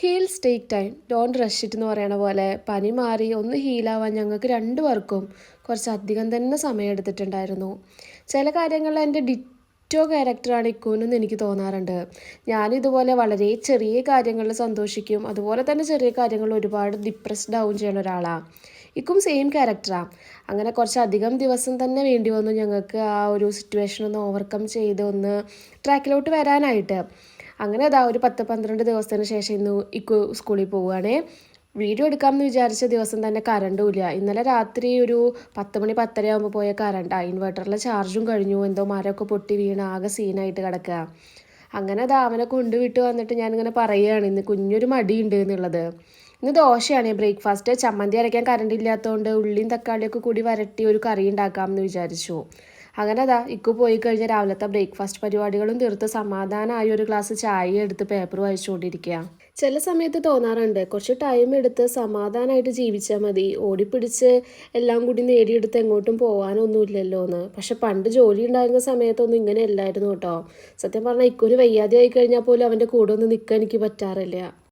Heels take time don't rush it എന്ന് പറയണ പോലെ പനി മാറി ഒന്ന് ഹീലാവാൻ ഞങ്ങൾക്ക് രണ്ടുപേർക്കും കുറച്ചധികം തന്നെ സമയം എടുത്തിട്ടുണ്ടായിരുന്നു. ചില കാര്യങ്ങളിൽ എൻ്റെ ഡിറ്റോ ക്യാരക്ടറാണ് ഇക്കൂനെന്ന് എനിക്ക് തോന്നാറുണ്ട്. ഞാനിതുപോലെ വളരെ ചെറിയ കാര്യങ്ങളിൽ സന്തോഷിക്കും, അതുപോലെ തന്നെ ചെറിയ കാര്യങ്ങളിൽ ഒരുപാട് ഡിപ്രസ്ഡ് ആവും ചെയ്യുന്ന ഒരാളാണ്. ഇക്കും സെയിം ക്യാരക്ടറാണ്. അങ്ങനെ കുറച്ചധികം ദിവസം തന്നെ വേണ്ടി വന്നു ഞങ്ങൾക്ക് ആ ഒരു സിറ്റുവേഷൻ ഒന്ന് ഓവർകം ചെയ്ത് ഒന്ന് ട്രാക്കിലോട്ട് വരാനായിട്ട്. അങ്ങനെ അതാ ഒരു 10-12 ദിവസത്തിന് ശേഷം ഇന്ന് സ്കൂളിൽ പോവുകയാണേ. വീഡിയോ എടുക്കാമെന്ന് വിചാരിച്ച ദിവസം തന്നെ കറണ്ടും ഇല്ല. ഇന്നലെ രാത്രി ഒരു 10 മണി 10:30 ആകുമ്പോൾ പോയ കറണ്ടാണ്. ഇൻവെർട്ടറിലെ ചാർജും കഴിഞ്ഞു, എന്തോ മരമൊക്കെ പൊട്ടി വീണ് ആകെ സീനായിട്ട് കിടക്കുക. അങ്ങനെ അതാ അവനെ കൊണ്ടുവിട്ട് വന്നിട്ട് ഞാനിങ്ങനെ പറയുകയാണ് ഇന്ന് കുഞ്ഞൊരു മടിയുണ്ട് എന്നുള്ളത്. ഇന്ന് ദോശയാണ് ബ്രേക്ക്ഫാസ്റ്റ്. ചമ്മന്തി അരയ്ക്കാൻ കറണ്ട് ഇല്ലാത്തതുകൊണ്ട് ഉള്ളിയും തക്കാളിയൊക്കെ കൂടി വരട്ടി ഒരു കറി ഉണ്ടാക്കാമെന്ന് വിചാരിച്ചു. അങ്ങനെ അതാ പോയി കഴിഞ്ഞാൽ രാവിലത്തെ ബ്രേക്ക്ഫാസ്റ്റ് പരിപാടികളും തീർത്ത് സമാധാനമായി ഒരു ഗ്ലാസ് ചായ എടുത്ത് പേപ്പർ വായിച്ചുകൊണ്ടിരിക്കുക. ചില സമയത്ത് തോന്നാറുണ്ട് കുറച്ച് ടൈം എടുത്ത് സമാധാനമായിട്ട് ജീവിച്ചാൽ മതി, ഓടിപ്പിടിച്ച് എല്ലാം കൂടി നേടിയെടുത്ത് എങ്ങോട്ടും പോകാനൊന്നുമില്ലല്ലോ എന്ന്. പക്ഷെ പണ്ട് ജോലി ഉണ്ടായിരുന്ന സമയത്തൊന്നും ഇങ്ങനെ അല്ലായിരുന്നു കേട്ടോ. സത്യം പറഞ്ഞാൽ ഇക്കൊരു വയ്യാതെ ആയി കഴിഞ്ഞാൽ പോലും അവൻ്റെ കൂടെ ഒന്ന് നിൽക്കാൻ എനിക്ക് പറ്റാറില്ല.